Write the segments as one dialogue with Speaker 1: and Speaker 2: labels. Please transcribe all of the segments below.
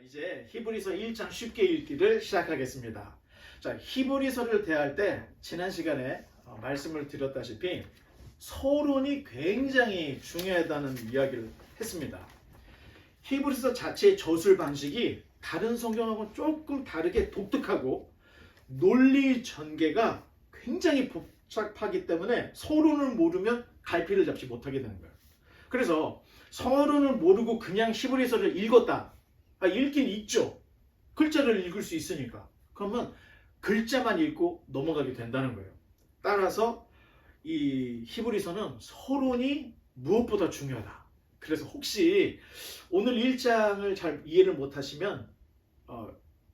Speaker 1: 이제 히브리서 1장 쉽게 읽기를 시작하겠습니다. 자, 히브리서를 대할 때 지난 시간에 말씀을 드렸다시피 서론이 굉장히 중요하다는 이야기를 했습니다. 히브리서 자체의 저술 방식이 다른 성경하고는 조금 다르게 독특하고 논리 전개가 굉장히 복잡하기 때문에 서론을 모르면 갈피를 잡지 못하게 되는 거예요. 그래서 서론을 모르고 그냥 히브리서를 읽었다. 읽긴 읽죠. 글자를 읽을 수 있으니까. 그러면 글자만 읽고 넘어가게 된다는 거예요. 따라서 이 히브리서는 서론이 무엇보다 중요하다. 그래서 혹시 오늘 1장을 잘 이해를 못하시면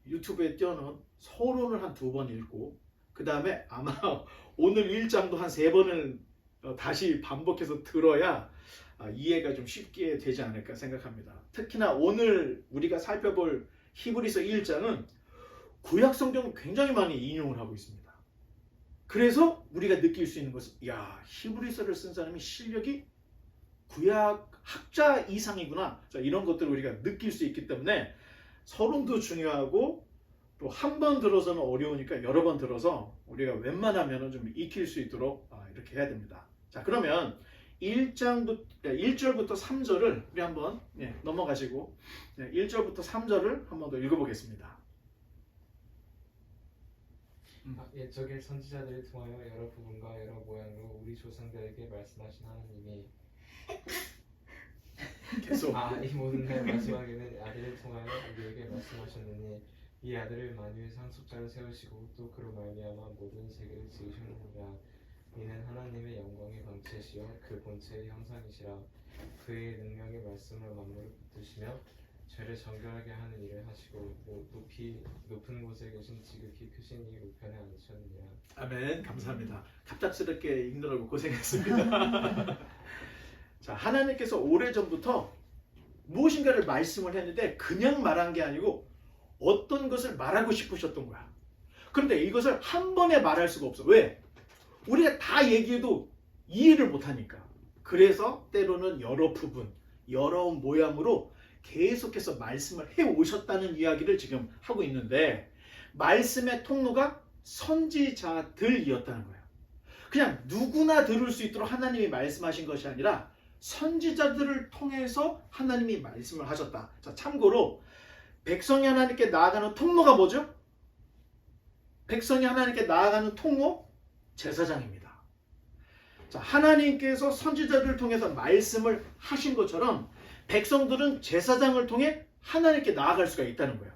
Speaker 1: 유튜브에 띄워놓은 서론을 한 2번 읽고 그 다음에 아마 오늘 1장도 한 3번을 다시 반복해서 들어야 이해가 좀 쉽게 되지 않을까 생각합니다. 특히나 오늘 우리가 살펴볼 히브리서 1장은 구약 성경을 굉장히 많이 인용을 하고 있습니다. 그래서 우리가 느낄 수 있는 것은 히브리서를 쓴 사람이 실력이 구약 학자 이상이구나. 이런 것들을 우리가 느낄 수 있기 때문에 서론도 중요하고 또 한 번 들어서는 어려우니까 여러 번 들어서 우리가 웬만하면 좀 익힐 수 있도록 이렇게 해야 됩니다. 자, 그러면 1절부터 3절을 우리 한번 넘어가시고 1절부터 3절을 한번 더 읽어보겠습니다.
Speaker 2: 옛적의 선지자들을 통하여 여러 부분과 여러 모양으로 우리 조상들에게 말씀하신 하나님이
Speaker 1: 계속
Speaker 2: 이 모든 날 마지막에는 아들을 통하여 우리에게 말씀하셨느니 이 아들을 만유의 상속자로 세우시고 또 그로 말미암아 모든 세계를 지으셨느니라. 이는 하나님의 영광의 광채시여 그 본체의 형상이시라. 그의 능력의 말씀을 만물을 붙드시며 죄를 정결하게 하는 일을 하시고 높은 곳에 계신 지극히 크신 이 우편에 앉으셨느니라.
Speaker 1: 아멘. 감사합니다. 갑작스럽게 읽느라고 고생했습니다. 자, 하나님께서 오래전부터 무엇인가를 말씀을 했는데 그냥 말한 게 아니고 어떤 것을 말하고 싶으셨던 거야. 그런데 이것을 한 번에 말할 수가 없어. 왜? 우리가 다 얘기해도 이해를 못하니까. 그래서 때로는 여러 부분, 여러 모양으로 계속해서 말씀을 해오셨다는 이야기를 지금 하고 있는데 말씀의 통로가 선지자들이었다는 거예요. 그냥 누구나 들을 수 있도록 하나님이 말씀하신 것이 아니라 선지자들을 통해서 하나님이 말씀을 하셨다. 자, 참고로 백성이 하나님께 나아가는 통로가 뭐죠? 백성이 하나님께 나아가는 통로? 제사장입니다. 자, 하나님께서 선지자들을 통해서 말씀을 하신 것처럼 백성들은 제사장을 통해 하나님께 나아갈 수가 있다는 거예요.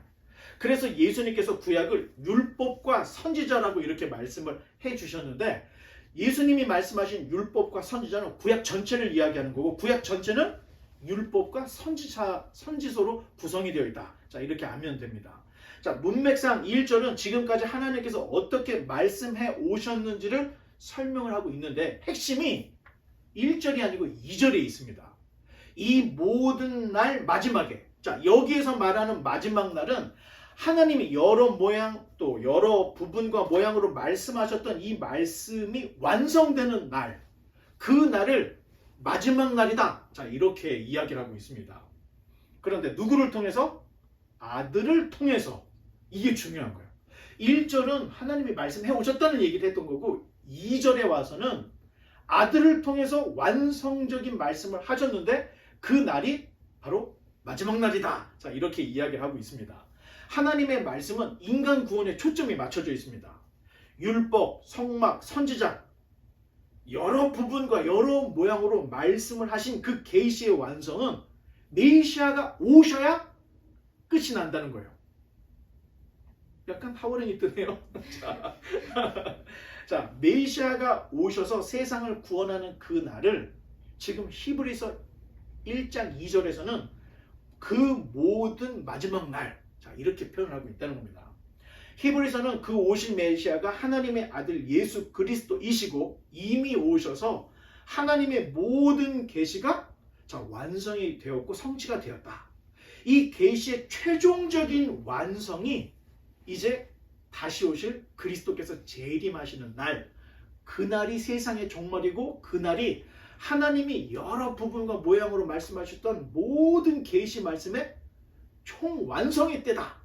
Speaker 1: 그래서 예수님께서 구약을 율법과 선지자라고 이렇게 말씀을 해주셨는데 예수님이 말씀하신 율법과 선지자는 구약 전체를 이야기하는 거고 구약 전체는 율법과 선지서로 구성이 되어 있다. 자, 이렇게 알면 됩니다. 자, 문맥상 1절은 지금까지 하나님께서 어떻게 말씀해 오셨는지를 설명을 하고 있는데 핵심이 1절이 아니고 2절에 있습니다. 이 모든 날 마지막에, 자, 여기에서 말하는 마지막 날은 하나님이 여러 모양 또 여러 부분과 모양으로 말씀하셨던 이 말씀이 완성되는 날, 그 날을 마지막 날이다. 자, 이렇게 이야기를 하고 있습니다. 그런데 누구를 통해서? 아들을 통해서. 이게 중요한 거예요. 1절은 하나님이 말씀해 오셨다는 얘기를 했던 거고 2절에 와서는 아들을 통해서 완성적인 말씀을 하셨는데 그 날이 바로 마지막 날이다. 자, 이렇게 이야기를 하고 있습니다. 하나님의 말씀은 인간 구원에 초점이 맞춰져 있습니다. 율법, 성막, 선지자 여러 부분과 여러 모양으로 말씀을 하신 그 계시의 완성은 메시아가 오셔야 끝이 난다는 거예요. 약간 하원행이 뜨네요. 자, 메시아가 오셔서 세상을 구원하는 그 날을 지금 히브리서 1장 2절에서는 그 모든 마지막 날, 자, 이렇게 표현하고 있다는 겁니다. 히브리서는 그 오신 메시아가 하나님의 아들 예수 그리스도이시고 이미 오셔서 하나님의 모든 계시가 완성이 되었고 성취가 되었다. 이 계시의 최종적인 완성이 이제 다시 오실 그리스도께서 재림하시는 날, 그날이 세상의 종말이고 그날이 하나님이 여러 부분과 모양으로 말씀하셨던 모든 계시 말씀의 총완성의 때다.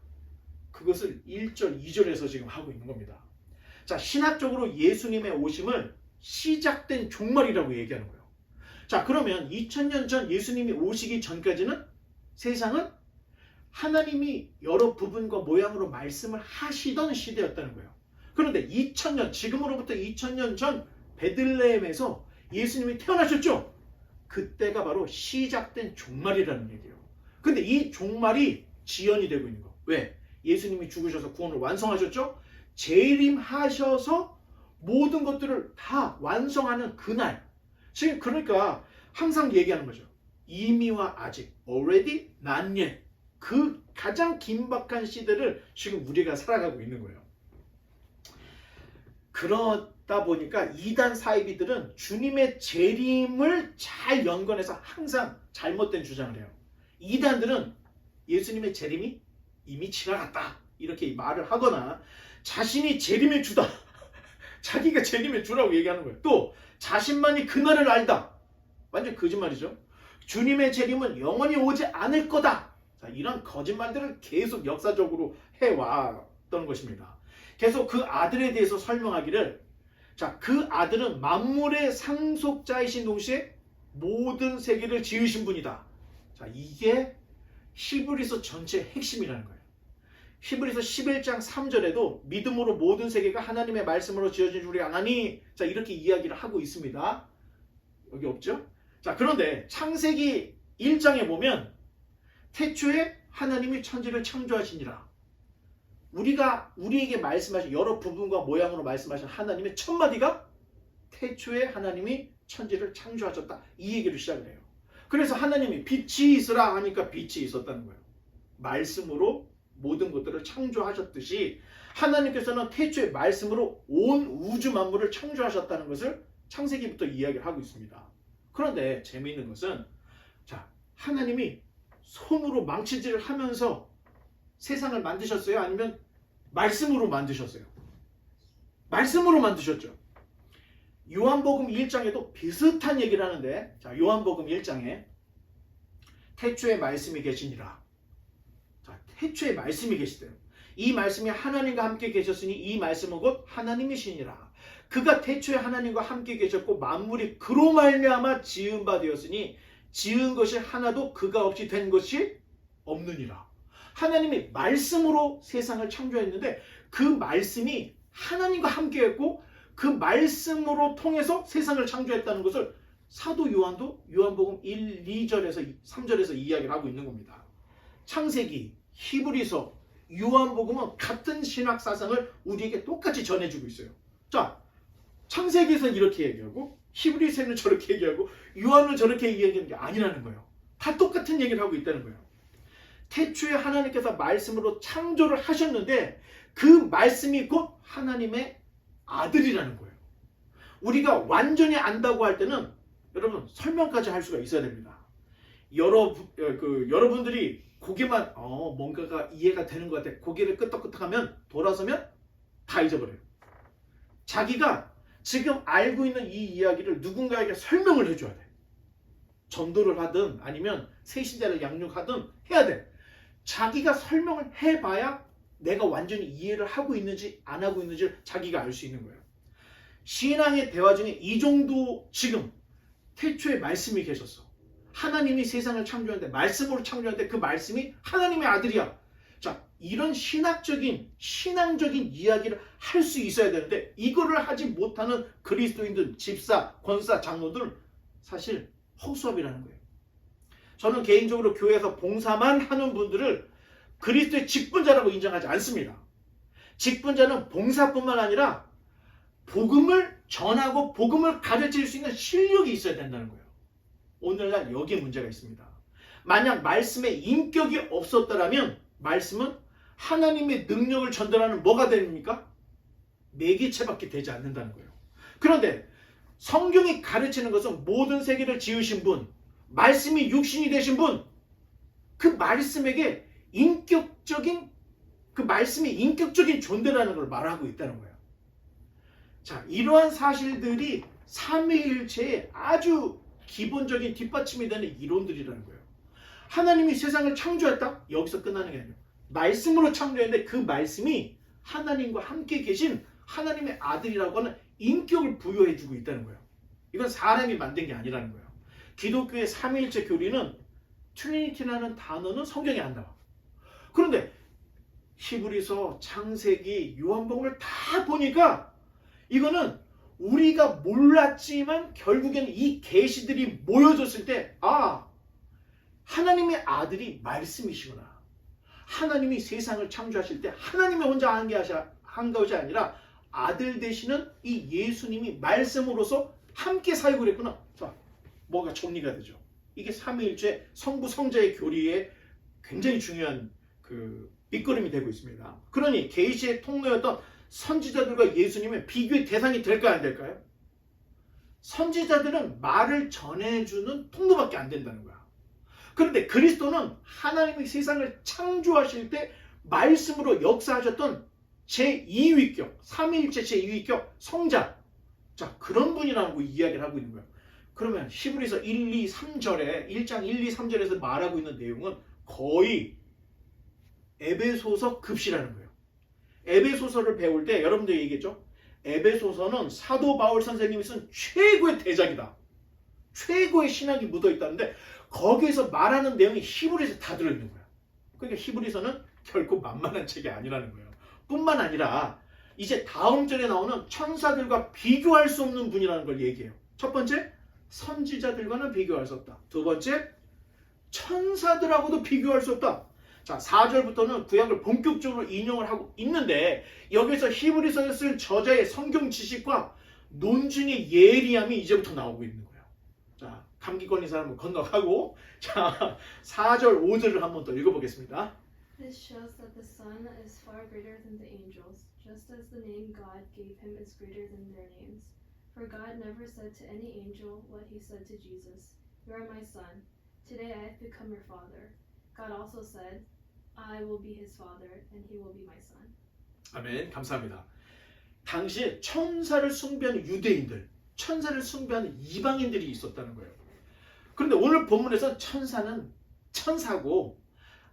Speaker 1: 그것을 1절, 2절에서 지금 하고 있는 겁니다. 자, 신학적으로 예수님의 오심을 시작된 종말이라고 얘기하는 거예요. 자, 그러면 2000년 전 예수님이 오시기 전까지는 세상은 하나님이 여러 부분과 모양으로 말씀을 하시던 시대였다는 거예요. 그런데 2000년, 지금으로부터 2000년 전 베들레헴에서 예수님이 태어나셨죠? 그때가 바로 시작된 종말이라는 얘기예요. 근데 이 종말이 지연이 되고 있는 거. 왜? 예수님이 죽으셔서 구원을 완성하셨죠? 재림하셔서 모든 것들을 다 완성하는 그날. 지금 그러니까 항상 얘기하는 거죠. 이미와 아직, already, not yet. 그 가장 긴박한 시대를 지금 우리가 살아가고 있는 거예요. 그러다 보니까 이단 사이비들은 주님의 재림을 잘 연관해서 항상 잘못된 주장을 해요. 이단들은 예수님의 재림이 이미 지나갔다 이렇게 말을 하거나 자신이 재림의 주다 자기가 재림의 주라고 얘기하는 거예요. 또 자신만이 그날을 알다. 완전 거짓말이죠. 주님의 재림은 영원히 오지 않을 거다. 자, 이런 거짓말들을 계속 역사적으로 해왔던 것입니다. 계속 그 아들에 대해서 설명하기를, 자, 그 아들은 만물의 상속자이신 동시에 모든 세계를 지으신 분이다. 자, 이게 히브리서 전체의 핵심이라는 거예요. 히브리서 11장 3절에도 믿음으로 모든 세계가 하나님의 말씀으로 지어진 줄이 아나니, 자, 이렇게 이야기를 하고 있습니다. 여기 없죠? 자, 그런데 창세기 1장에 보면 태초에 하나님이 천지를 창조하시니라. 우리에게 말씀하신 여러 부분과 모양으로 말씀하신 하나님의 첫 마디가 태초에 하나님이 천지를 창조하셨다. 이 얘기를 시작을 해요. 그래서 하나님이 빛이 있으라 하니까 빛이 있었다는 거예요. 말씀으로 모든 것들을 창조하셨듯이 하나님께서는 태초에 말씀으로 온 우주 만물을 창조하셨다는 것을 창세기부터 이야기를 하고 있습니다. 그런데 재미있는 것은, 자, 하나님이 손으로 망치질을 하면서 세상을 만드셨어요? 아니면 말씀으로 만드셨어요? 말씀으로 만드셨죠. 요한복음 1장에도 비슷한 얘기를 하는데, 자, 요한복음 1장에 태초에 말씀이 계시니라. 자, 태초에 말씀이 계시대요. 이 말씀이 하나님과 함께 계셨으니 이 말씀은 곧 하나님이시니라. 그가 태초에 하나님과 함께 계셨고 만물이 그로 말미암아 지은 바 되었으니 지은 것이 하나도 그가 없이 된 것이 없느니라. 하나님이 말씀으로 세상을 창조했는데 그 말씀이 하나님과 함께 했고 그 말씀으로 통해서 세상을 창조했다는 것을 사도 요한도 요한복음 1, 2절에서 3절에서 이야기를 하고 있는 겁니다. 창세기, 히브리서, 요한복음은 같은 신학 사상을 우리에게 똑같이 전해주고 있어요. 자, 창세기에서는 이렇게 얘기하고 히브리서는 저렇게 얘기하고 요한은 저렇게 얘기하는 게 아니라는 거예요. 다 똑같은 얘기를 하고 있다는 거예요. 태초에 하나님께서 말씀으로 창조를 하셨는데 그 말씀이 곧 하나님의 아들이라는 거예요. 우리가 완전히 안다고 할 때는 여러분 설명까지 할 수가 있어야 됩니다. 여러분들이 고개만 뭔가가 이해가 되는 것 같아. 고개를 끄덕끄덕하면 돌아서면 다 잊어버려요. 자기가 지금 알고 있는 이 이야기를 누군가에게 설명을 해줘야 돼. 전도를 하든 아니면 새신자를 양육하든 해야 돼. 자기가 설명을 해봐야 내가 완전히 이해를 하고 있는지 안 하고 있는지를 자기가 알 수 있는 거예요. 신앙의 대화 중에 이 정도, 지금 태초에 말씀이 계셨어. 하나님이 세상을 창조하는데 말씀으로 창조하는데 그 말씀이 하나님의 아들이야. 자, 이런 신앙적인 이야기를 할 수 있어야 되는데 이거를 하지 못하는 그리스도인들, 집사, 권사, 장로들은 사실 허수아비라는 거예요. 저는 개인적으로 교회에서 봉사만 하는 분들을 그리스도의 직분자라고 인정하지 않습니다. 직분자는 봉사뿐만 아니라 복음을 전하고 복음을 가르칠 수 있는 실력이 있어야 된다는 거예요. 오늘날 여기에 문제가 있습니다. 만약 말씀에 인격이 없었더라면 말씀은 하나님의 능력을 전달하는 뭐가 됩니까? 매개체밖에 되지 않는다는 거예요. 그런데 성경이 가르치는 것은 모든 세계를 지으신 분, 말씀이 육신이 되신 분, 그 말씀에게 그 말씀이 인격적인 존재라는 걸 말하고 있다는 거예요. 자, 이러한 사실들이 삼위일체의 아주 기본적인 뒷받침이 되는 이론들이라는 거예요. 하나님이 세상을 창조했다? 여기서 끝나는 게 아니에요. 말씀으로 창조했는데 그 말씀이 하나님과 함께 계신 하나님의 아들이라고 하는 인격을 부여해주고 있다는 거예요. 이건 사람이 만든 게 아니라는 거예요. 기독교의 삼위일체 교리는 트리니티라는 단어는 성경에 안 나와. 그런데 히브리서, 창세기, 요한복음을 다 보니까 이거는 우리가 몰랐지만 결국에는 이 계시들이 모여졌을 때 하나님의 아들이 말씀이시구나. 하나님이 세상을 창조하실 때 하나님이 혼자 한 것이 아니라 아들 되시는 이 예수님이 말씀으로서 함께 사역을 했구나. 자, 뭐가 정리가 되죠. 이게 삼위일체 성부 성자의 교리에 굉장히 중요한 그 밑거름이 되고 있습니다. 그러니 계시의 통로였던 선지자들과 예수님은 비교의 대상이 될까요, 안 될까요? 선지자들은 말을 전해주는 통로밖에 안 된다는 거야. 그런데 그리스도는 하나님이 세상을 창조하실 때 말씀으로 역사하셨던 제2위격, 삼위일체 제2위격 성자. 자, 그런 분이라고 이야기를 하고 있는 거예요. 그러면 히브리서 1, 2, 3절에 1장 1, 2, 3절에서 말하고 있는 내용은 거의 에베소서 급시라는 거예요. 에베소서를 배울 때 여러분들 얘기했죠? 에베소서는 사도 바울 선생님이 쓴 최고의 대작이다. 최고의 신학이 묻어있다는데 거기에서 말하는 내용이 히브리서에 다 들어있는 거야. 그러니까 히브리서는 결코 만만한 책이 아니라는 거예요. 뿐만 아니라 이제 다음 절에 나오는 천사들과 비교할 수 없는 분이라는 걸 얘기해요. 첫 번째, 선지자들과는 비교할 수 없다. 두 번째, 천사들하고도 비교할 수 없다. 자, 4절부터는 구약을 본격적으로 인용을 하고 있는데 여기서 히브리서에 쓸 저자의 성경 지식과 논증의 예리함이 이제부터 나오고 있는 거예요. 자, 감기 걸린 사람은 건너가고 자, 4절, 5절을 한번 더 읽어보겠습니다.
Speaker 3: This shows that the Son is far greater than the angels, just as the name God gave him is greater than their names. For God never said to any angel what he said to Jesus, "You are my son. Today I have become your father." God also said, "I will be his father, and he will be my son."
Speaker 1: 아멘. 감사합니다. 당시에 천사를 숭배하는 유대인들, 천사를 숭배하는 이방인들이 있었다는 거예요. 그런데 오늘 본문에서 천사는 천사고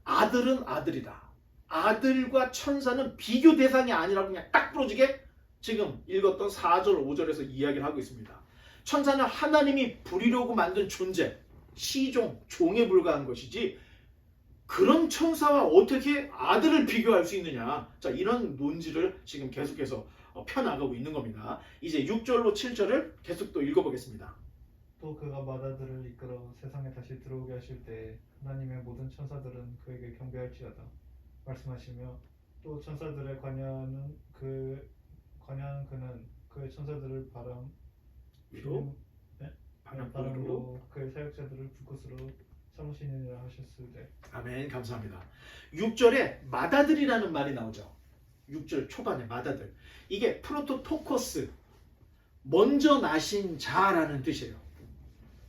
Speaker 1: 아들은 아들이다. 아들과 천사는 비교 대상이 아니라고 그냥 딱 부러지게 지금 읽었던 4절, 5절에서 이야기를 하고 있습니다. 천사는 하나님이 부리려고 만든 존재, 시종, 종에 불과한 것이지 그런 천사와 어떻게 아들을 비교할 수 있느냐. 자, 이런 논지를 지금 계속해서 펴나가고 있는 겁니다. 이제 6절로 7절을 계속 또 읽어보겠습니다.
Speaker 4: 또 그가 마다들을 이끌어 세상에 다시 들어오게 하실 때 하나님의 모든 천사들은 그에게 경배할지어다 말씀하시며 또 천사들의 관여하는 그는 그의 천사들을
Speaker 1: 위로
Speaker 4: 바람으로 그의 사역자들을 불꽃으로 삼으시느니라 하셨을 때.
Speaker 1: 아멘. 감사합니다. 6절에 마다들이라는 말이 나오죠. 6절 초반에 마다들. 이게 프로토토코스, 먼저 나신 자라는 뜻이에요.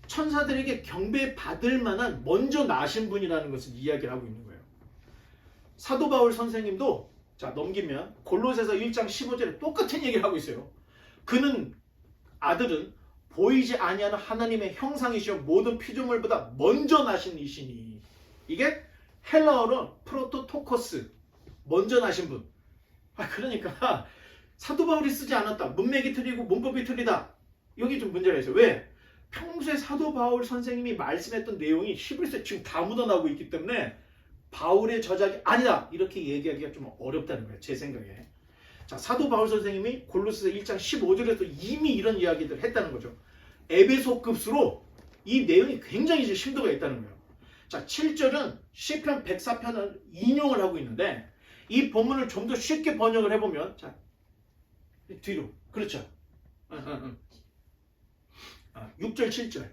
Speaker 1: 천사들에게 경배받을 만한 먼저 나신 분이라는 것을 이야기를 하고 있는 거예요. 사도 바울 선생님도 자, 넘기면 골로새서 1장 15절에 똑같은 얘기를 하고 있어요. 그는 아들은 보이지 아니하는 하나님의 형상이시여 모든 피조물보다 먼저 나신 이시니. 이게 헬라어로 프로토토코스, 먼저 나신 분. 그러니까 사도 바울이 쓰지 않았다. 문맥이 틀리고 문법이 틀리다. 여기 좀 문제가 있어요. 왜? 평소에 사도 바울 선생님이 말씀했던 내용이 히브리서에 지금 다 묻어나고 있기 때문에 바울의 저작이 아니다. 이렇게 얘기하기가 좀 어렵다는 거예요. 제 생각에. 자, 사도 바울 선생님이 골로새서 1장 15절에서 이미 이런 이야기들을 했다는 거죠. 에베소급수로 이 내용이 굉장히 이제 심도가 있다는 거예요. 자, 7절은 시편 104편을 인용을 하고 있는데 이 본문을 좀 더 쉽게 번역을 해보면 자, 뒤로. 그렇죠. 6절, 7절.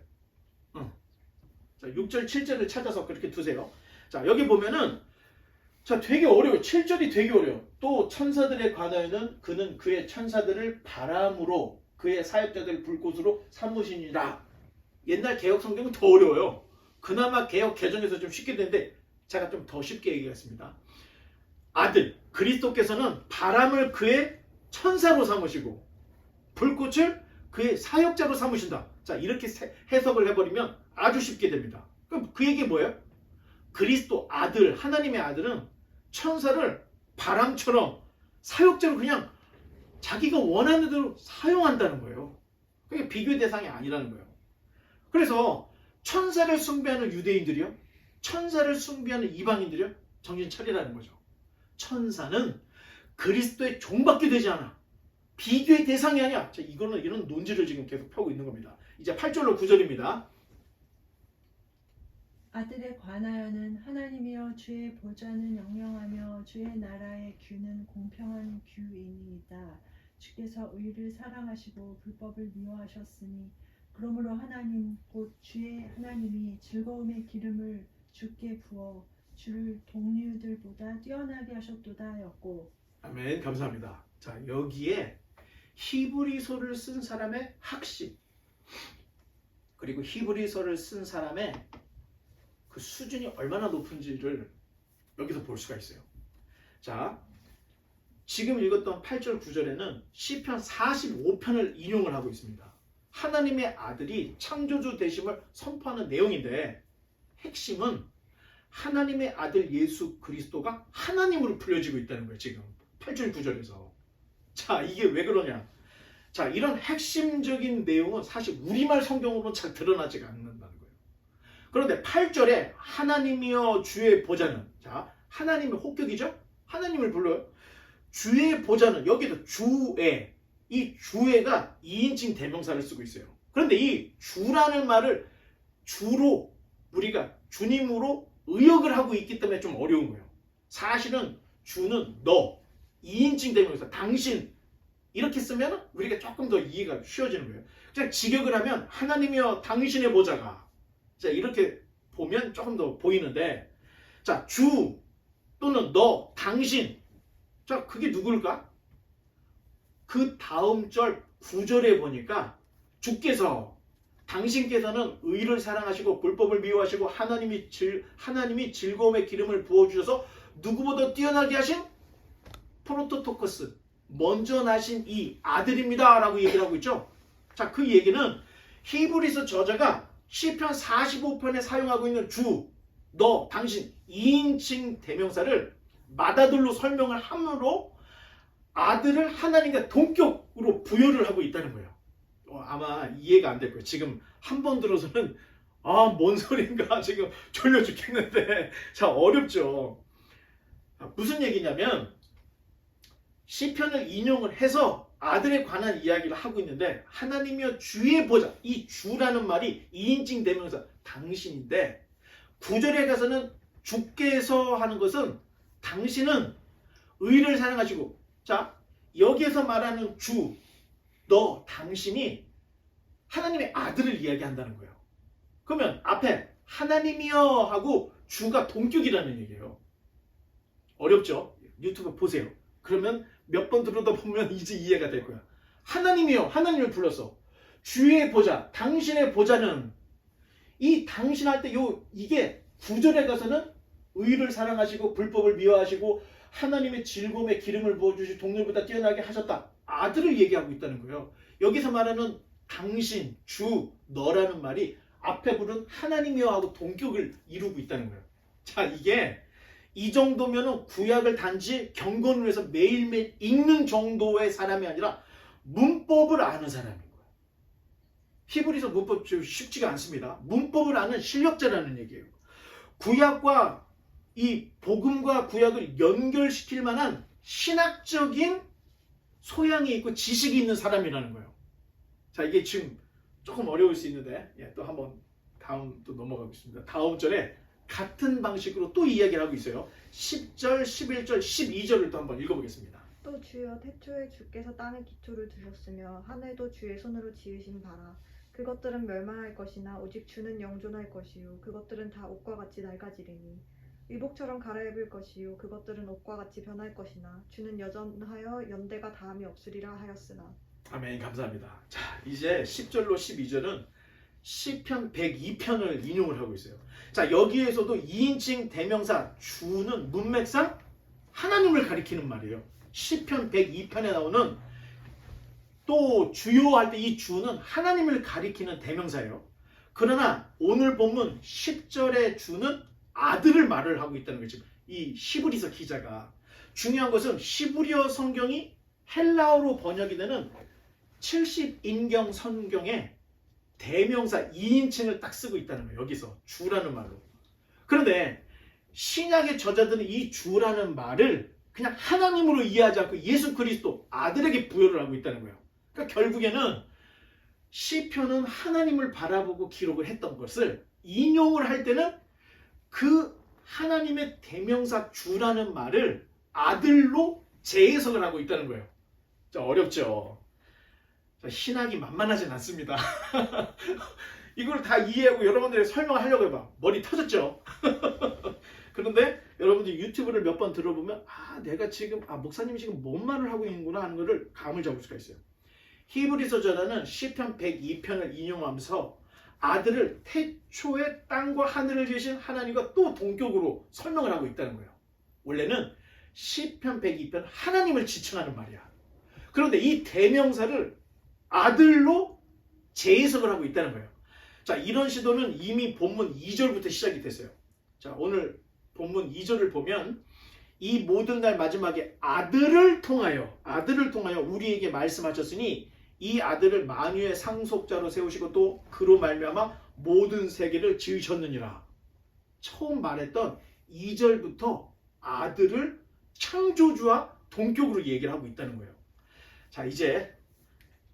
Speaker 1: 자, 6절, 7절을 찾아서 그렇게 두세요. 자, 여기 보면은 자, 되게 어려워요. 7절이 되게 어려워요. 또 천사들에 관하여는 그는 그의 천사들을 바람으로 그의 사역자들을 불꽃으로 삼으시니라. 옛날 개혁 성경은 더 어려워요. 그나마 개혁 개정에서 좀 쉽게 되는데 제가 좀 더 쉽게 얘기하겠습니다. 아들, 그리스도께서는 바람을 그의 천사로 삼으시고 불꽃을 그의 사역자로 삼으신다. 자, 이렇게 해석을 해버리면 아주 쉽게 됩니다. 그럼 그 얘기 뭐예요? 그리스도 아들, 하나님의 아들은 천사를 바람처럼 사역자로 그냥 자기가 원하는 대로 사용한다는 거예요. 그게 비교의 대상이 아니라는 거예요. 그래서 천사를 숭배하는 유대인들이요, 천사를 숭배하는 이방인들이요, 정신 차리라는 거죠. 천사는 그리스도의 종밖에 되지 않아. 비교의 대상이 아니야. 자, 이런 논지를 지금 계속 펴고 있는 겁니다. 이제 8절로 9절입니다.
Speaker 5: 아들에 관하여는 하나님이여 주의 보좌는 영영하며 주의 나라의 규는 공평한 규이니이다. 주께서 의를 사랑하시고 불법을 미워하셨으니 그러므로 하나님 곧 주의 하나님이 즐거움의 기름을 주께 부어 주를 동류들보다 뛰어나게 하셨도다 하였고.
Speaker 1: 아멘. 감사합니다. 자, 여기에 히브리서를 쓴 사람의 학식, 그리고 히브리서를 쓴 사람의 그 수준이 얼마나 높은지를 여기서 볼 수가 있어요. 자, 지금 읽었던 8절 9절에는 시편 45편을 인용을 하고 있습니다. 하나님의 아들이 창조주 되심을 선포하는 내용인데, 핵심은 하나님의 아들 예수 그리스도가 하나님으로 불려지고 있다는 거예요. 지금 8절 9절에서. 자, 이게 왜 그러냐. 자, 이런 핵심적인 내용은 사실 우리말 성경으로는 잘 드러나지가 않는다는 거예요. 그런데 8절에 하나님이여 주의 보좌는, 자, 하나님의 호격이죠? 하나님을 불러요. 주의 보좌는, 여기도 주의, 이 주의가 2인칭 대명사를 쓰고 있어요. 그런데 이 주라는 말을 주로 우리가 주님으로 의역을 하고 있기 때문에 좀 어려운 거예요. 사실은 주는 너, 2인칭 대명사, 당신, 이렇게 쓰면 우리가 조금 더 이해가 쉬워지는 거예요. 그냥 직역을 하면 하나님이여 당신의 보좌가, 자, 이렇게 보면 조금 더 보이는데, 자, 주 또는 너, 당신, 자, 그게 누굴까? 그 다음 절 9절에 보니까 주께서, 당신께서는 의를 사랑하시고 불법을 미워하시고 하나님이 즐거움의 기름을 부어주셔서 누구보다 뛰어나게 하신 프로토토커스, 먼저 나신 이 아들입니다 라고 얘기를 하고 있죠. 자, 그 얘기는 히브리서 저자가 시편 45편에 사용하고 있는 주, 너, 당신 2인칭 대명사를 마다들로 설명을 함으로 아들을 하나님과 동격으로 부여를 하고 있다는 거예요. 아마 이해가 안 될 거예요. 지금 한 번 들어서는 뭔 소린가 지금 졸려 죽겠는데, 자, 어렵죠. 무슨 얘기냐면 시편을 인용을 해서 아들에 관한 이야기를 하고 있는데, 하나님이여 주의 보좌, 이 주라는 말이 2인칭 대명사 당신인데, 9절에 가서는 주께서 하는 것은 당신은 의를 사랑하시고, 자, 여기에서 말하는 주, 너, 당신이 하나님의 아들을 이야기한다는 거예요. 그러면 앞에 하나님이여 하고 주가 동격이라는 얘기예요. 어렵죠? 유튜브 보세요. 그러면 몇 번 들어다 보면 이제 이해가 될 거야. 하나님이여, 하나님을 불렀어. 주의 보좌, 당신의 보좌는, 이 당신 할 때 이게 9절에 가서는 의를 사랑하시고 불법을 미워하시고 하나님의 즐거움에 기름을 부어주시 동물보다 뛰어나게 하셨다. 아들을 얘기하고 있다는 거예요. 여기서 말하는 당신, 주, 너라는 말이 앞에 부른 하나님이여 하고 동격을 이루고 있다는 거예요. 자, 이게 이 정도면은 구약을 단지 경건을 해서 매일매일 읽는 정도의 사람이 아니라 문법을 아는 사람인 거예요. 히브리서 문법 쉽지가 않습니다. 문법을 아는 실력자라는 얘기예요. 구약과 이 복음과 구약을 연결시킬 만한 신학적인 소양이 있고 지식이 있는 사람이라는 거예요. 자, 이게 지금 조금 어려울 수 있는데, 또 한번 다음 또 넘어가겠습니다. 다음 절에 같은 방식으로 또 이야기를 하고 있어요. 10절, 11절, 12절을 또 한번 읽어보겠습니다.
Speaker 6: 또 주여 태초에 주께서 땅에 기초를 두셨으며 하늘도 주의 손으로 지으신 바라. 그것들은 멸망할 것이나 오직 주는 영존할 것이요 그것들은 다 옷과 같이 낡아지리니 의복처럼 갈아입을 것이요 그것들은 옷과 같이 변할 것이나 주는 여전하여 연대가 다함이 없으리라 하였으나.
Speaker 1: 아멘. 감사합니다. 자, 이제 10절로 12절은 시편 102편을 인용을 하고 있어요. 자, 여기에서도 2인칭 대명사 주는 문맥상 하나님을 가리키는 말이에요. 시편 102편에 나오는 또 주요 할 때 이 주는 하나님을 가리키는 대명사예요. 그러나 오늘 본문 10절의 주는 아들을 말을 하고 있다는 거죠. 이 히브리서 기자가. 중요한 것은 히브리어 성경이 헬라어로 번역이 되는 70인경 성경에 대명사 2인칭을 딱 쓰고 있다는 거예요. 여기서 주라는 말로. 그런데 신약의 저자들은 이 주라는 말을 그냥 하나님으로 이해하지 않고 예수 그리스도 아들에게 부여를 하고 있다는 거예요. 그러니까 결국에는 시편은 하나님을 바라보고 기록을 했던 것을 인용을 할 때는 그 하나님의 대명사 주라는 말을 아들로 재해석을 하고 있다는 거예요. 자, 어렵죠. 자, 신학이 만만하진 않습니다. 이걸 다 이해하고 여러분들이 설명하려고 해봐. 머리 터졌죠? 그런데 여러분들 유튜브를 몇 번 들어보면 내가 지금 목사님이 지금 뭔 말을 하고 있는구나 하는 것을 감을 잡을 수가 있어요. 히브리서 저자는 시편 102편을 인용하면서 아들을 태초에 땅과 하늘을 지으신 하나님과 또 동격으로 설명을 하고 있다는 거예요. 원래는 시편 102편 하나님을 지칭하는 말이야. 그런데 이 대명사를 아들로 재해석을 하고 있다는 거예요. 자, 이런 시도는 이미 본문 2절부터 시작이 됐어요. 자, 오늘 본문 2절을 보면 이 모든 날 마지막에 아들을 통하여 우리에게 말씀하셨으니 이 아들을 만유의 상속자로 세우시고 또 그로 말미암아 모든 세계를 지으셨느니라. 처음 말했던 2절부터 아들을 창조주와 동격으로 얘기를 하고 있다는 거예요. 자, 이제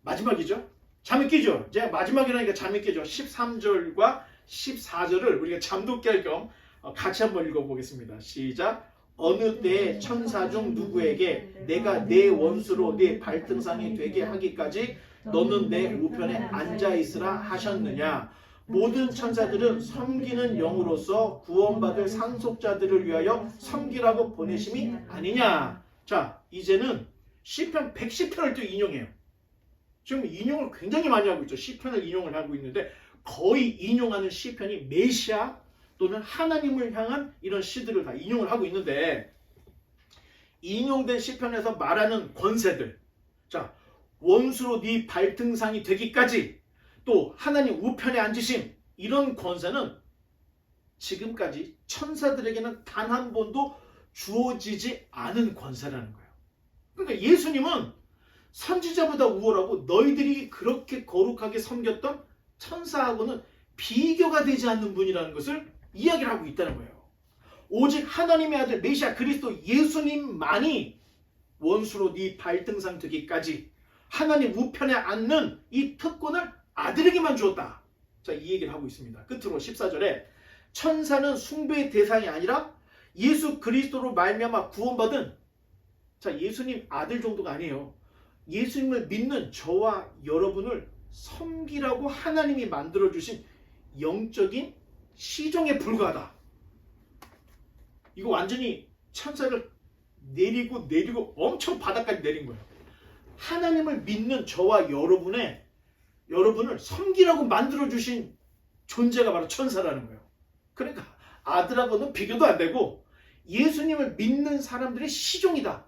Speaker 1: 마지막이죠. 잠이 깨죠. 이제 마지막이라니까 잠이 깨죠. 13절과 14절을 우리가 잠도 깰 겸 같이 한번 읽어보겠습니다. 시작. 어느 때에 천사 중 누구에게 내가 내 원수로 네 발등상이 되게 하기까지 너는 내 우편에 앉아있으라 하셨느냐. 모든 천사들은 섬기는 영으로서 구원받을 상속자들을 위하여 섬기라고 보내심이 아니냐. 자, 이제는 시편 110편을 또 인용해요. 지금 인용을 굉장히 많이 하고 있죠. 시편을 인용을 하고 있는데 거의 인용하는 시편이 메시아 또는 하나님을 향한 이런 시들을 다 인용을 하고 있는데 인용된 시편에서 말하는 권세들, 자, 원수로 네 발등상이 되기까지 또 하나님 우편에 앉으심, 이런 권세는 지금까지 천사들에게는 단 한 번도 주어지지 않은 권세라는 거예요. 그러니까 예수님은 선지자보다 우월하고 너희들이 그렇게 거룩하게 섬겼던 천사하고는 비교가 되지 않는 분이라는 것을 이야기를 하고 있다는 거예요. 오직 하나님의 아들 메시아 그리스도 예수님만이 원수로 네 발등상 되기까지 하나님 우편에 앉는 이 특권을 아들에게만 주었다. 자, 이 얘기를 하고 있습니다. 끝으로 14절에 천사는 숭배의 대상이 아니라 예수 그리스도로 말미암아 구원받은, 자, 예수님 아들 정도가 아니에요. 예수님을 믿는 저와 여러분을 섬기라고 하나님이 만들어주신 영적인 시종에 불과하다. 이거 완전히 천사를 내리고 엄청 바닥까지 내린 거예요. 하나님을 믿는 저와 여러분을 섬기라고 만들어주신 존재가 바로 천사라는 거예요. 그러니까 아들하고는 비교도 안 되고 예수님을 믿는 사람들의 시종이다.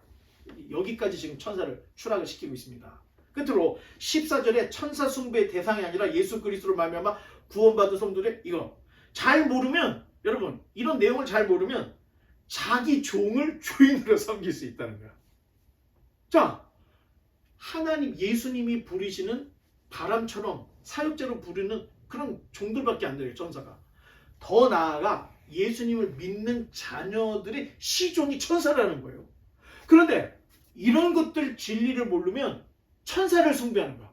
Speaker 1: 여기까지 지금 천사를 추락을 시키고 있습니다. 끝으로 14절에 천사 숭배의 대상이 아니라 예수 그리스도로 말미암아 구원받은 성도들의, 이거 잘 모르면, 여러분 이런 내용을 잘 모르면 자기 종을 주인으로 섬길 수 있다는 거야. 자, 하나님 예수님이 부리시는 바람처럼 사역자로 부르는 그런 종들밖에 안 돼요, 천사가. 더 나아가 예수님을 믿는 자녀들의 시종이 천사라는 거예요. 그런데 이런 것들 진리를 모르면 천사를 숭배하는 거야.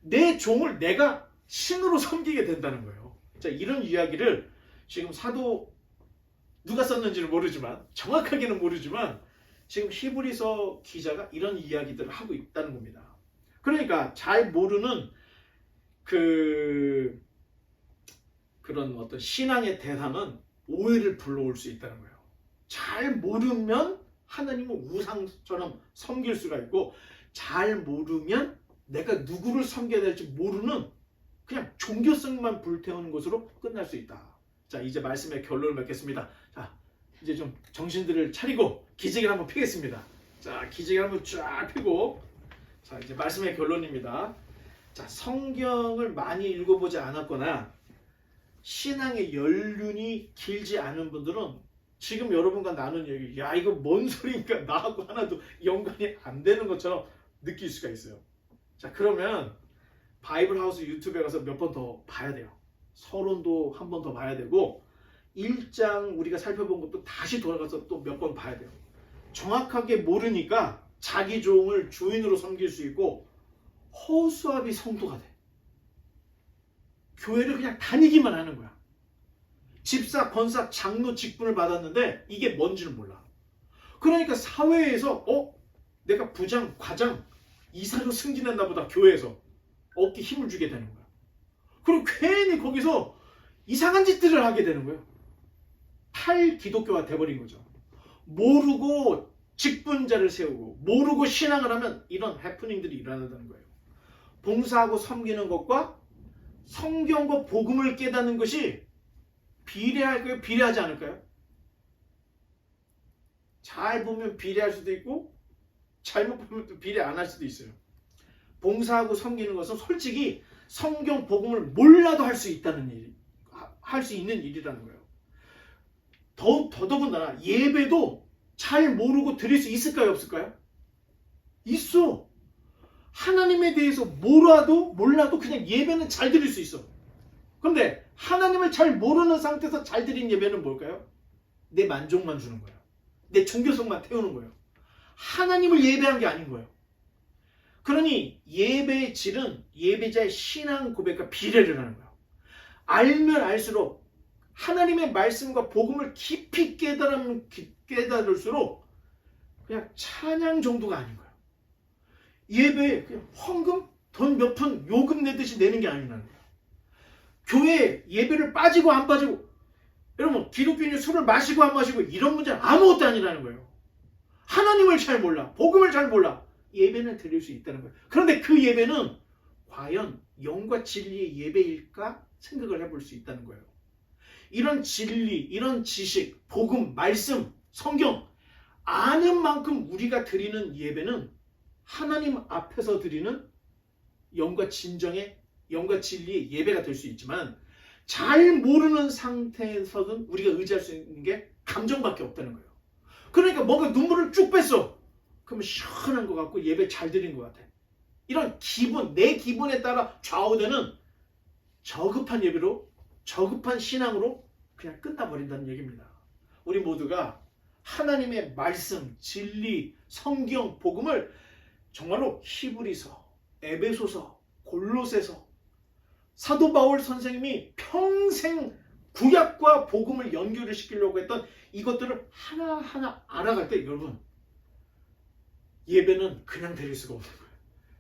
Speaker 1: 내 종을 내가 신으로 섬기게 된다는 거예요. 자, 이런 이야기를 지금 사도 누가 썼는지는 모르지만, 정확하게는 모르지만 지금 히브리서 기자가 이런 이야기들을 하고 있다는 겁니다. 그러니까 잘 모르는 그런 어떤 신앙의 대상은 오해를 불러올 수 있다는 거예요. 잘 모르면 하나님을 우상처럼 섬길 수가 있고, 잘 모르면 내가 누구를 섬겨야 될지 모르는 그냥 종교성만 불태우는 것으로 끝날 수 있다. 자, 이제 말씀의 결론을 맺겠습니다. 자, 이제 좀 정신들을 차리고 기저귀를 한번 피겠습니다. 자, 기저귀를 한번 쫙 펴고, 자, 이제 말씀의 결론입니다. 자, 성경을 많이 읽어보지 않았거나 신앙의 연륜이 길지 않은 분들은 지금 여러분과 나눈 얘기, 야 이거 뭔 소리니까 나하고 하나도 연관이 안 되는 것처럼 느낄 수가 있어요. 자, 그러면 바이블 하우스 유튜브에 가서 몇 번 더 봐야 돼요. 서론도 한 번 더 봐야 되고 1장 우리가 살펴본 것도 다시 돌아가서 또 몇 번 봐야 돼요. 정확하게 모르니까 자기 종을 주인으로 섬길 수 있고 허수아비 성도가 돼. 교회를 그냥 다니기만 하는 거야. 집사, 권사, 장로 직분을 받았는데 이게 뭔지는 몰라. 그러니까 사회에서 내가 부장, 과장, 이사로 승진했나 보다. 교회에서 어깨 힘을 주게 되는 거야. 그리고 괜히 거기서 이상한 짓들을 하게 되는 거예요. 탈기독교가 돼버린 거죠. 모르고 직분자를 세우고 모르고 신앙을 하면 이런 해프닝들이 일어난다는 거예요. 봉사하고 섬기는 것과 성경과 복음을 깨닫는 것이 비례할까요? 비례하지 않을까요? 잘 보면 비례할 수도 있고 잘못 보면 또 비례 안 할 수도 있어요. 봉사하고 섬기는 것은 솔직히 성경 복음을 몰라도 할 수 있다는 일, 할 수 있는 일이라는 거예요. 더더군다나 예배도 잘 모르고 드릴 수 있을까요? 없을까요? 있어. 하나님에 대해서 몰라도 그냥 예배는 잘 드릴 수 있어. 그런데 하나님을 잘 모르는 상태에서 잘 드린 예배는 뭘까요? 내 만족만 주는 거예요. 내 종교성만 태우는 거예요. 하나님을 예배한 게 아닌 거예요. 그러니 예배의 질은 예배자의 신앙 고백과 비례를 하는 거예요. 알면 알수록 하나님의 말씀과 복음을 깊이 깨달을수록 그냥 찬양 정도가 아닌 거예요. 예배에 그냥 헌금, 돈 몇 푼 요금 내듯이 내는 게 아니라는 거예요. 교회 예배를 빠지고 안 빠지고, 여러분 기독교인이 술을 마시고 안 마시고 이런 문제는 아무것도 아니라는 거예요. 하나님을 잘 몰라, 복음을 잘 몰라, 예배는 드릴 수 있다는 거예요. 그런데 그 예배는 과연 영과 진리의 예배일까 생각을 해볼 수 있다는 거예요. 이런 진리, 이런 지식, 복음, 말씀, 성경 아는 만큼 우리가 드리는 예배는 하나님 앞에서 드리는 영과 진정의, 영과 진리의 예배가 될 수 있지만 잘 모르는 상태에서는 우리가 의지할 수 있는 게 감정밖에 없다는 거예요. 그러니까 뭔가 눈물을 쭉 뺐어. 그러면 시원한 것 같고 예배 잘 드린 것 같아. 이런 기분, 내 기분에 따라 좌우되는 저급한 예배로, 저급한 신앙으로 그냥 끝나버린다는 얘기입니다. 우리 모두가 하나님의 말씀, 진리, 성경, 복음을 정말로 히브리서, 에베소서, 골로새서, 사도 바울 선생님이 평생 구약과 복음을 연결을 시키려고 했던 이것들을 하나하나 알아갈 때 여러분, 예배는 그냥 드릴 수가 없는 거예요.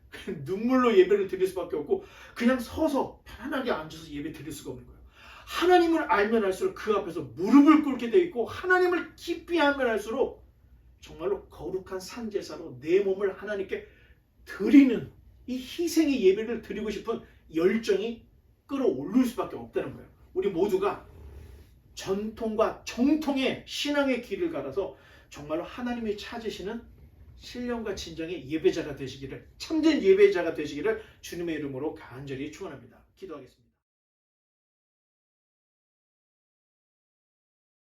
Speaker 1: 그냥 눈물로 예배를 드릴 수밖에 없고 그냥 서서 편안하게 앉아서 예배 드릴 수가 없는 거예요. 하나님을 알면 알수록 그 앞에서 무릎을 꿇게 돼 있고 하나님을 깊이 알면 알수록 정말로 거룩한 산제사로 내 몸을 하나님께 드리는 이 희생의 예배를 드리고 싶은 열정이 끌어올릴 수밖에 없다는 거예요. 우리 모두가 전통과 정통의 신앙의 길을 갈아서 정말로 하나님이 찾으시는 신령과 진정의 예배자가 되시기를, 참된 예배자가 되시기를 주님의 이름으로 간절히 축원합니다. 기도하겠습니다.